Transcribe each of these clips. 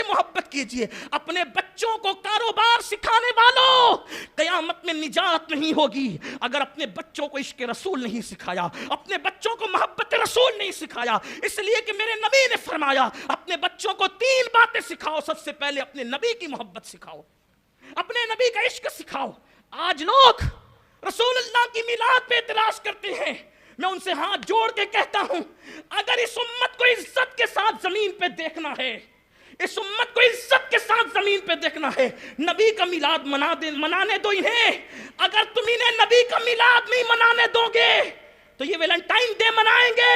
محبت کیجئے. اپنے بچوں کو کاروبار سکھانے والوں، قیامت میں نجات نہیں ہوگی اگر اپنے بچوں کو عشق رسول نہیں سکھایا، اپنے بچوں کو محبت رسول نہیں سکھایا. اس لیے کہ میرے نبی نے فرمایا اپنے بچوں کو 3 باتیں سکھاؤ. سب سے پہلے اپنے نبی کی محبت سکھاؤ، اپنے نبی کا عشق سکھاؤ. آج لوگ رسول اللہ کی میلاد پہ اعتراض کرتے ہیں. میں ان سے ہاتھ جوڑ کے کہتا ہوں، اگر اس امت کو عزت کے ساتھ زمین پہ دیکھنا ہے، اس امت کو عزت کے ساتھ زمین پہ دیکھنا ہے، نبی کا میلاد منانے دو انہیں. اگر تم انہیں نبی کا میلاد نہیں منانے دو گے تو یہ ویلنٹائن ڈے منائیں گے.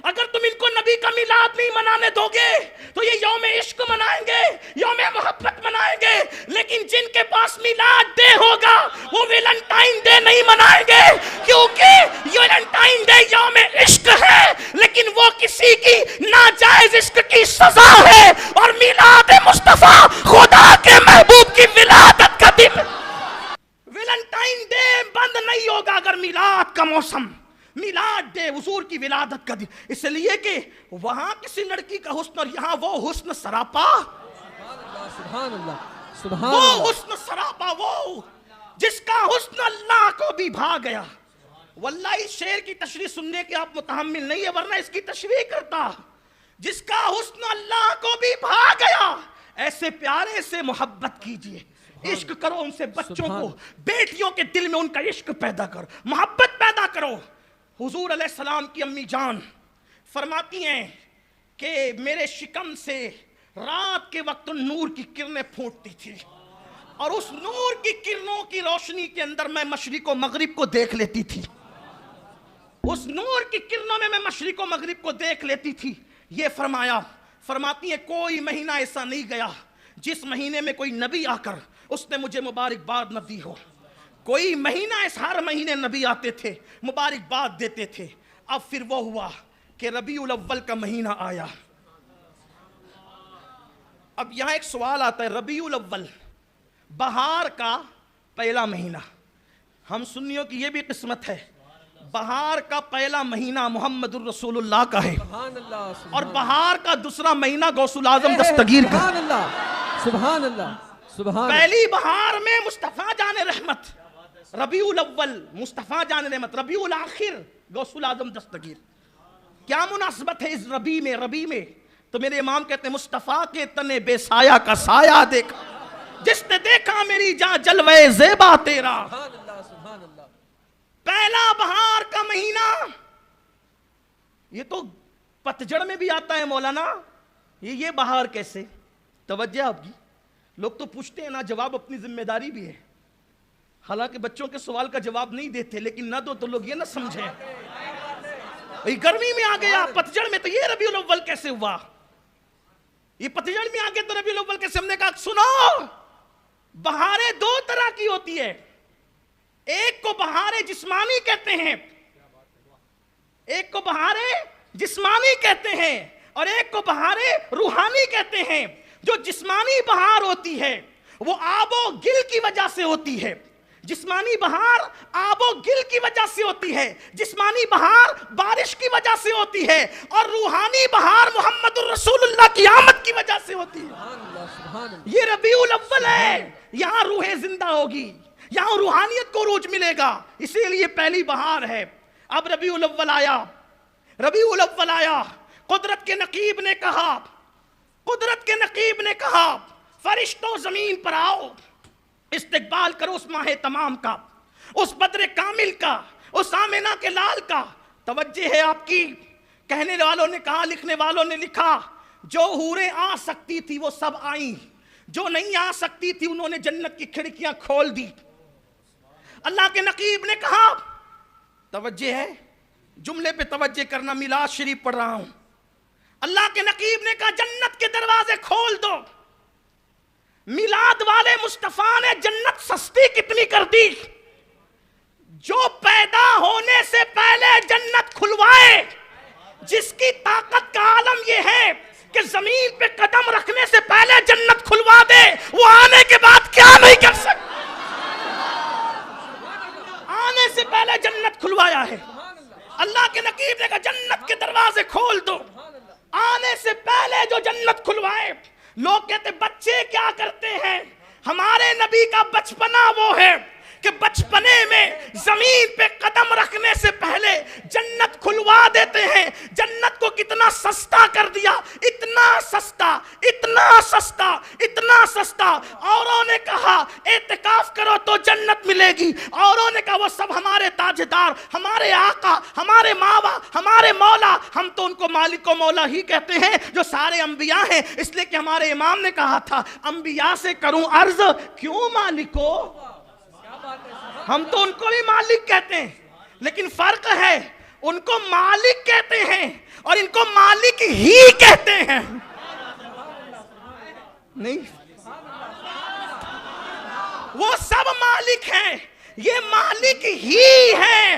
اگر تم ان کو نبی کا میلاد نہیں منانے دو گے تو یہ یوم عشق منائیں گے، یوم محبت منائیں گے. لیکن جن کے پاس میلاد ڈے ہوگا وہ ویلنٹائن ڈے نہیں منائیں گے، کیونکہ ویلنٹائن ڈے یوم عشق ہے لیکن وہ کسی کی ناجائز عشق کی سزا ہے، اور میلاد مصطفیٰ خدا کے محبوب کی ولادت کا دن. ویلنٹائن ڈے بند نہیں ہوگا اگر میلاد کا موسم، میلاد ڈے حضور کی ولادت کا دن. اس لیے کہ وہاں کسی لڑکی کا حسن اور یہاں وہ حسن سراپا، سبحان اللہ، وہ حسن سراپا، وہ جس کا حسن اللہ کو بھی بھا گیا. واللہ اس شعر کی تشریح سننے کے آپ متحمل نہیں ہے، ورنہ اس کی تشریح کرتا. جس کا حسن اللہ کو بھی بھا گیا، ایسے پیارے سے محبت کیجئے، عشق کرو ان سے. بچوں کو، بیٹیوں کے دل میں ان کا عشق پیدا کرو، محبت پیدا کرو. حضور علیہ السلام کی امی جان فرماتی ہیں کہ میرے شکم سے رات کے وقت نور کی کرنیں پھوٹتی تھی، اور اس نور کی کرنوں کی روشنی کے اندر میں مشرق و مغرب کو دیکھ لیتی تھی. اس نور کی کرنوں میں مشرق و مغرب کو دیکھ لیتی تھی. یہ فرماتی ہیں کوئی مہینہ ایسا نہیں گیا جس مہینے میں کوئی نبی آ کر اس نے مجھے مبارکباد نہ دی ہو. کوئی مہینہ اس ہر مہینے نبی آتے تھے، مبارکباد دیتے تھے. اب پھر وہ ہوا کہ ربیع الاول کا مہینہ آیا. اب یہاں ایک سوال آتا ہے، ربیع الاول بہار کا پہلا مہینہ. ہم سنیوں کی یہ بھی قسمت ہے، بہار کا پہلا مہینہ محمد الرسول اللہ کا ہے، اور بہار کا دوسرا مہینہ غوث العظم دستگیر کا. سبحان اللہ، سبحان اللہ، سبحان. پہلی بہار میں مصطفیٰ جان رحمت ربیع الاول، مصطفیٰ جان رحمت ربیع الاخر غوث العظم دستگیر. کیا مناسبت ہے اس ربیع میں؟ تو میرے امام کہتے ہیں مصطفیٰ کے تنے بے سایہ کا سایہ دیکھا، جس نے دیکھا میری جاں جلوے زیبا تیرا. سبحان اللہ. پہلا بہار کا مہینہ، یہ تو پتجھڑ میں بھی آتا ہے مولانا. یہ بہار کیسے؟ توجہ آپ کی. لوگ تو پوچھتے ہیں نا، جواب اپنی ذمہ داری بھی ہے. حالانکہ بچوں کے سوال کا جواب نہیں دیتے، لیکن نہ دو تو لوگ یہ نہ سمجھیں گرمی میں آ گیا پتجھڑ میں تو یہ ربیع الاول کیسے ہوا؟ یہ پتجھڑ میں آ گیا تو ربیع الاول کیسے؟ ہم نے کہا سنو، بہاریں 2 طرح کی ہوتی ہے. ایک کو بہاریں جسمانی کہتے ہیں، ایک کو بہاریں جسمانی کہتے ہیں، اور ایک کو بہاریں روحانی کہتے ہیں. جو جسمانی بہار ہوتی ہے وہ آب و گل کی وجہ سے ہوتی ہے. جسمانی بہار آب و گل کی وجہ سے ہوتی ہے، جسمانی بہار بارش کی وجہ سے ہوتی ہے، اور روحانی بہار محمد الرسول اللہ کی آمد کی وجہ سے ہوتی ہے. یہ ربیع الاول ہے، یہاں روح زندہ ہوگی، یہاں روحانیت کو عروج ملے گا، اسی لیے پہلی بہار ہے. اب ربیع الاول آیا، قدرت کے نقیب نے کہا فرشتوں زمین پر آؤ، استقبال کرو اس ماہ تمام کا، اس بدر کامل کا، اس آمنہ کے لال کا. توجہ ہے آپ کی. کہنے والوں نے کہا، لکھنے والوں نے لکھا، جو حوریں آ سکتی تھی وہ سب آئیں، جو نہیں آ سکتی تھی انہوں نے جنت کی کھڑکیاں کھول دی. اللہ کے نقیب نے کہا، توجہ ہے، جملے پہ توجہ کرنا، میلاد شریف پڑھ رہا ہوں. اللہ کے نقیب نے کہا جنت کے دروازے کھول دو. میلاد والے مصطفیٰ نے جنت سستی کتنی کر دی، جو پیدا ہونے سے پہلے جنت کھلوائے، جس کی طاقت کا عالم یہ ہے کہ زمین پہ قدم رکھنے سے پہلے جنت کھلوا دے، وہ آنے کے بعد کیا نہیں کر سکتا. آنے سے پہلے جنت کھلوایا ہے. اللہ کے نقیب نے کہا جنت کے دروازے کھول دو. آنے سے پہلے جو جنت کھلوائے. لوگ لوگ کہتے بچے کیا کرتے ہیں؟ ہمارے نبی کا بچپنا وہ ہے کہ بچپنے میں زمین پہ قدم رکھنے سے پہلے جنت کھلوا دیتے ہیں. جنت کو کتنا سستا کر دیا، اتنا سستا، اتنا سستا، اتنا سستا. اوروں نے کہا اعتکاف کرو تو جنت ملے گی، اوروں نے کہا وہ سب ہمارے تاجدار، ہمارے آقا، ہمارے ماوا، ہمارے مولا، ہم تو ان کو مالک و مولا ہی کہتے ہیں جو سارے انبیاء ہیں. اس لیے کہ ہمارے امام نے کہا تھا انبیاء سے کروں عرض کیوں مالکو، ہم تو ان کو بھی مالک کہتے ہیں، لیکن فرق ہے ان کو مالک کہتے ہیں اور ان کو مالک ہی کہتے ہیں. نہیں، وہ سب مالک ہیں، یہ مالک ہی ہیں.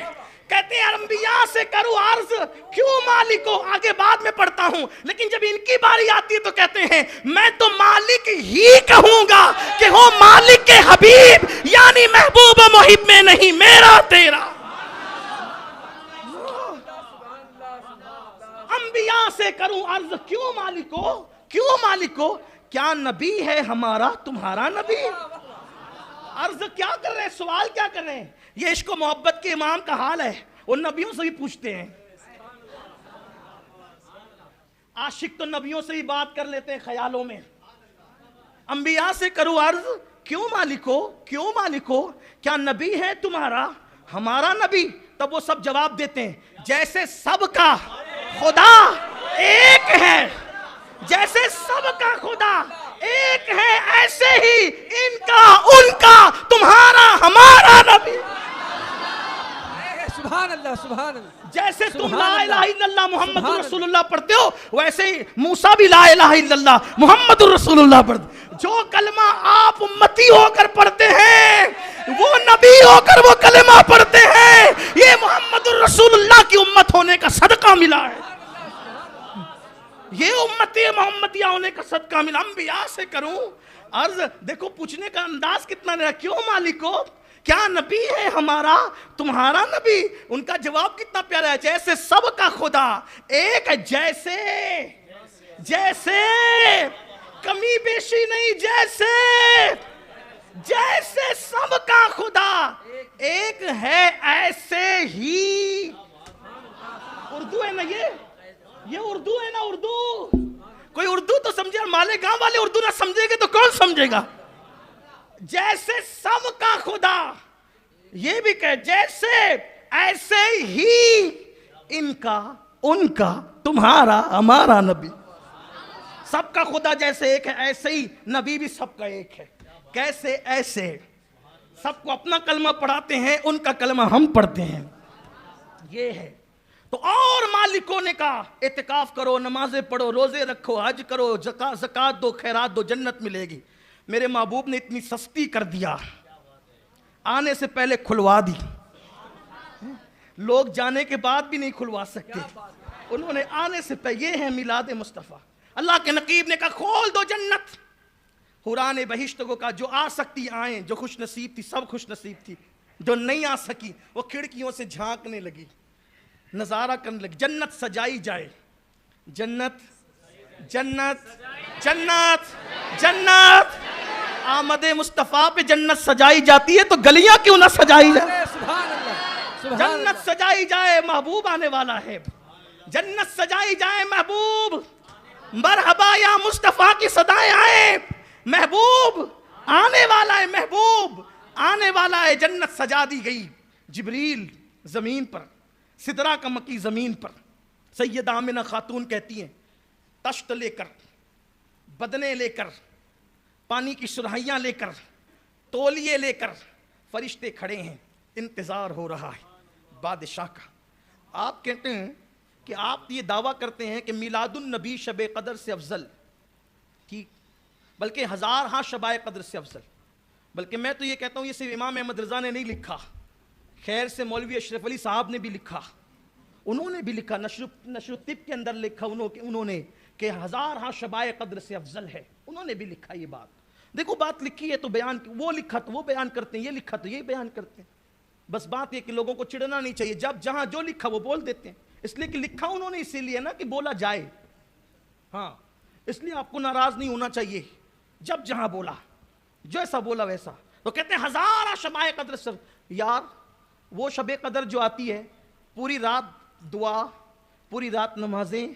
کہتے ہیں انبیاء سے کرو عرض کیوں مالکو، آگے بعد میں پڑھتا ہوں، لیکن جب ان کی باری آتی ہے تو کہتے ہیں میں تو مالک ہی کہوں گا کہ ہو مالک کے حبیب، یعنی محبوب و محب میں نہیں میرا تیرا. انبیاء سے کروں عرض کیوں مالکو، کیوں مالکو، کیا نبی ہے ہمارا تمہارا نبی؟ عرض کیا کر رہے ہیں، سوال کیا کر رہے ہیں؟ یہ عشق و محبت کے امام کا حال ہے، وہ نبیوں سے بھی پوچھتے ہیں. عاشق تو نبیوں سے ہی بات کر لیتے ہیں خیالوں میں. انبیاء سے کرو عرض کیوں مالکو، کیوں مالکو، کیا نبی ہے تمہارا ہمارا نبی؟ تب وہ سب جواب دیتے ہیں جیسے سب کا خدا ایک ہے، جیسے سب کا خدا ایک ہے ایسے ہی ان کا، ان کا، تمہارا، ہمارا نبی. سبحان اللہ، سبحان اللہ. جیسے تم لا الہ الا اللہ محمد رسول اللہ پڑھتے ہو ویسے ہی موسیٰ بھی لا الہ الا اللہ محمد رسول اللہ پڑھتے. جو کلمہ آپ امتی ہو کر پڑھتے ہیں وہ نبی ہو کر وہ کلمہ پڑھتے ہیں. یہ محمد رسول اللہ کی امت ہونے کا صدقہ ملا ہے، یہ امتی محمدیہ ہونے کا صدقہ ملا. انبیاء سے کروں عرض، دیکھو پوچھنے کا انداز کتنا نیا، کیوں مالکو، کیا نبی ہے ہمارا تمہارا نبی؟ ان کا جواب کتنا پیارا ہے، جیسے سب کا خدا ایک ہے، جیسے، جیسے کمی بیشی نہیں، جیسے، جیسے سب کا خدا ایک ہے ایسے ہی. اردو ہے نا یہ اردو ہے نا، اردو. کوئی اردو تو سمجھے، مالیگاؤں والے اردو نہ سمجھے گے تو کون سمجھے گا؟ جیسے سب کا خدا، یہ بھی کہ جیسے ایسے ہی ان کا، ان کا، تمہارا، ہمارا نبی. سب کا خدا جیسے ایک ہے ایسے ہی نبی بھی سب کا ایک ہے. کیسے؟ ایسے. سب کو اپنا کلمہ پڑھاتے ہیں، ان کا کلمہ ہم پڑھتے ہیں. یہ ہے. تو اور مالکوں نے کہا اعتکاف کرو، نمازیں پڑھو، روزے رکھو، حج کرو، زکوٰۃ دو، خیرات دو، جنت ملے گی. میرے محبوب نے اتنی سستی کر دیا، آنے سے پہلے کھلوا دی. لوگ جانے کے بعد بھی نہیں کھلوا سکتے، انہوں نے آنے سے پہلے. یہ ہے میلاد مصطفیٰ. اللہ کے نقیب نے کہا کھول دو جنت. حوران بہشت کو کہا جو آ سکتی آئیں، جو خوش نصیب تھی سب خوش نصیب تھی، جو نہیں آ سکی وہ کھڑکیوں سے جھانکنے لگی، نظارہ کرنے لگی. جنت سجائی جائے، جنت، جنت، جنت، جنت. آمد مصطفیٰ پہ جنت سجائی جاتی ہے تو گلیاں کیوں نہ سجائی جائے؟ سبحان اللہ. جنت سجائی جائے، محبوب آنے والا ہے. جنت سجائی جائے محبوب، مرحبا یا مصطفیٰ کی صدائیں آئیں، محبوب آنے والا ہے، محبوب آنے والا ہے. جنت سجا دی گئی. جبریل زمین پر، سدرہ کا مکی زمین پر. سیدہ آمنہ خاتون کہتی ہیں تشت لے کر، بدنے لے کر، پانی کی سرہیاں لے کر، تولیے لے کر فرشتے کھڑے ہیں، انتظار ہو رہا ہے بادشاہ کا. آپ کہتے ہیں کہ آپ یہ دعویٰ کرتے ہیں کہ میلاد النبی شب قدر سے افضل، ٹھیک، بلکہ ہزار ہاں شبائے قدر سے افضل. بلکہ میں تو یہ کہتا ہوں یہ صرف امام احمد رضا نے نہیں لکھا، خیر سے مولوی اشرف علی صاحب نے بھی لکھا، انہوں نے بھی لکھا، نشر الطب کے اندر لکھا انہوں نے کہ ہزار ہاں شبائے قدر سے افضل ہے. انہوں نے بھی لکھا یہ بات. دیکھو بات لکھی ہے تو بیان، وہ لکھا تو وہ بیان کرتے ہیں، یہ لکھا تو یہ بیان کرتے ہیں. بس بات یہ کہ لوگوں کو چڑھنا نہیں چاہیے، جب جہاں جو لکھا وہ بول دیتے ہیں، اس لیے کہ لکھا انہوں نے اسی لیے نا کہ بولا جائے. ہاں اس لیے آپ کو ناراض نہیں ہونا چاہیے. جب جہاں بولا، جو ایسا بولا ویسا. تو کہتے ہیں ہزارہ شبائے قدر سے یار وہ شب قدر جو آتی ہے، پوری رات دعا، پوری رات نمازیں،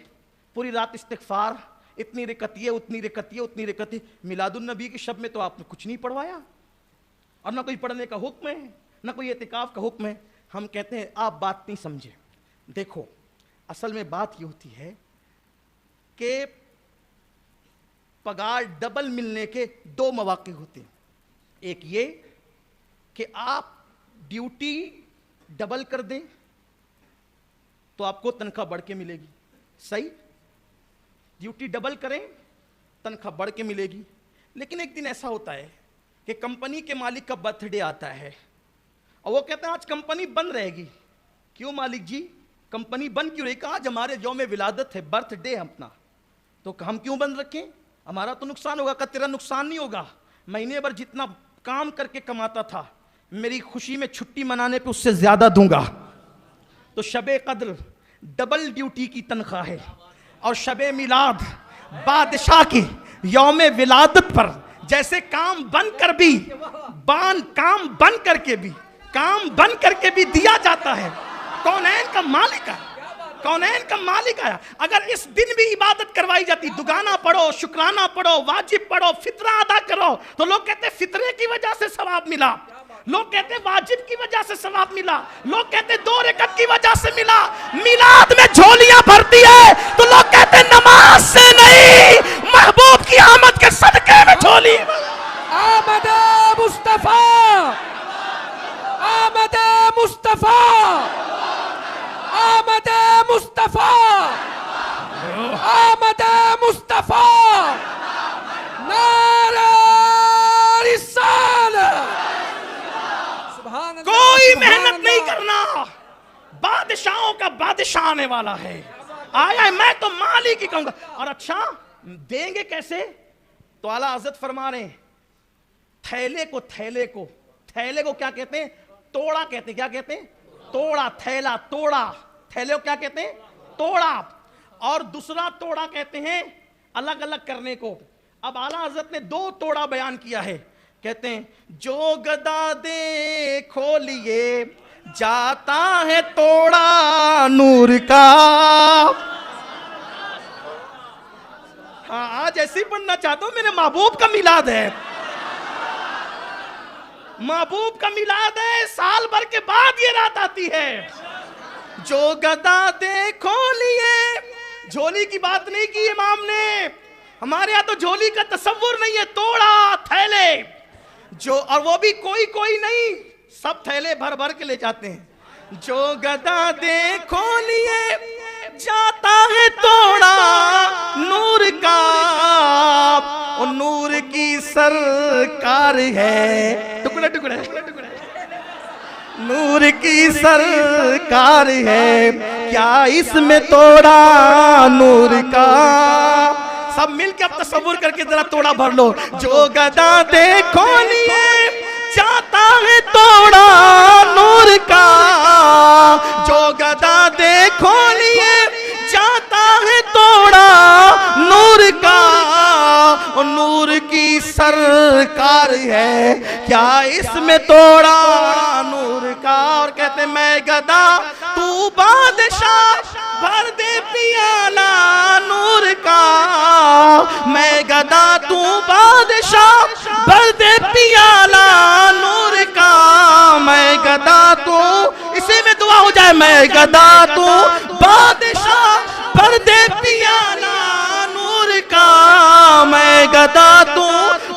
پوری رات استغفار، اتنی رکعتیں اتنی رکعتیں اتنی رکعتیں. میلاد النبی کی شب میں تو آپ نے کچھ نہیں پڑھوایا، اور نہ کوئی پڑھنے کا حکم ہے، نہ کوئی اعتکاف کا حکم ہے. ہم کہتے ہیں آپ بات نہیں سمجھے. دیکھو اصل میں بات یہ ہوتی ہے کہ پگار ڈبل ملنے کے دو مواقع ہوتے ہیں. ایک یہ کہ آپ ڈیوٹی ڈبل کر دیں تو آپ کو تنخواہ بڑھ کے ملے گی. صحیح، ڈیوٹی ڈبل کریں تنخواہ بڑھ کے ملے گی. لیکن ایک دن ایسا ہوتا ہے کہ کمپنی کے مالک کا برتھ ڈے آتا ہے اور وہ کہتے ہیں آج کمپنی بند رہے گی. کیوں مالک جی کمپنی بند کیوں رہی؟ کہا آج ہمارے یوم ولادت ہے، برتھ ڈے اپنا، تو ہم کیوں بند رکھیں؟ ہمارا تو نقصان ہوگا. کہ تیرا نقصان نہیں ہوگا، مہینے بھر جتنا کام کر کے کماتا تھا میری خوشی میں چھٹی منانے پہ اس سے زیادہ دوں گا. تو شب قدر ڈبل ڈیوٹی کی تنخواہ ہے، اور شب میلاد بادشاہ کی یوم ولادت پر جیسے کام بند کر کے بھی دیا جاتا ہے. کونین کا مالک ہے، کونین کا مالک آیا. اگر اس دن بھی عبادت کروائی جاتی، دگانا پڑھو، شکرانہ پڑھو، واجب پڑھو، فطرہ ادا کرو، تو لوگ کہتے ہیں فطرے کی وجہ سے ثواب ملا، لوگ کہتے ہیں واجب کی وجہ سے ثواب ملا، لوگ کہتے ہیں 2 رکعت کی وجہ سے ملا. میلاد میں جھولیاں بھرتی ہے تو لوگ کہتے ہیں نماز سے نہیں، محبوب کی آمد کے صدقے میں جھولی. آمد مصطفیٰ، آمد مصطفیٰ، آمد مصطفیٰ، آمد مصطفیٰ. نعرہ رسالت. سبحان اللہ، کوئی سبحان محنت اللہ. نہیں کرنا، بادشاہوں کا بادشاہ آنے والا ہے. آیا ہے، میں تو مالک ہی کہوں گا. اور اچھا دیں گے کیسے؟ تو اعلیٰ حضرت فرما رہے ہیں تھیلے کو کیا کہتے ہیں؟ توڑا کہتے ہیں. کیا کہتے ہیں؟ توڑا. تھیلا، توڑا. تھیلے کو کیا کہتے ہیں؟ توڑا. اور دوسرا توڑا کہتے ہیں الگ الگ کرنے کو. اب اعلیٰ حضرت نے 2 توڑا بیان کیا ہے. کہتے ہیں جو گدا دے کھولیے جاتا ہے توڑا نور کا. ہاں آج ایسے ہی پڑھنا چاہتا ہوں، میرے محبوب کا میلاد ہے، محبوب کا میلاد ہے. سال بھر کے بعد یہ رات آتی ہے. جو گدا دے کھولیے، جھولی کی بات نہیں کی امام نے. ہمارے یہاں تو جھولی کا تصور نہیں ہے، توڑا، تھیلے. اور وہ بھی کوئی نہیں، سب تھیلے بھر بھر کے لے جاتے ہیں. جو گدا دے کھولیے جاتا ہے توڑا نور کا، اور نور کی سرکار ہے. ٹکڑے ٹکڑے نور کی سرکار ہے، کیا اس میں توڑا نور کا. سب مل کے اب تصور کر کے ذرا توڑا بھر لو. جو گدا دے کھولیے جاتا ہے توڑا نور کا، جو گدا دے کھولیے جاتا ہے توڑا نور کا، اور نور کی سرکار ہے، کیا اس میں توڑا نور کا. اور کہتے ہیں میں گدا تو بادشاہ، بھر دے پیالہ نور کا. میں گدا تو بادشاہ، بھر دے پیالہ نور کا. میں گدا تو، اسی میں دعا ہو جائے، میں گدا تو بادشاہ، بھر دے پیالہ نور کا. میں گدا تو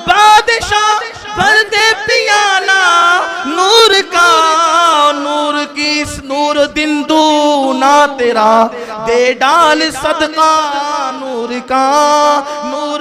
بادشاہ، بھر دے پیالہ نور کا. نور دن دونا تیرا دے ڈال صدقہ نور کا. نور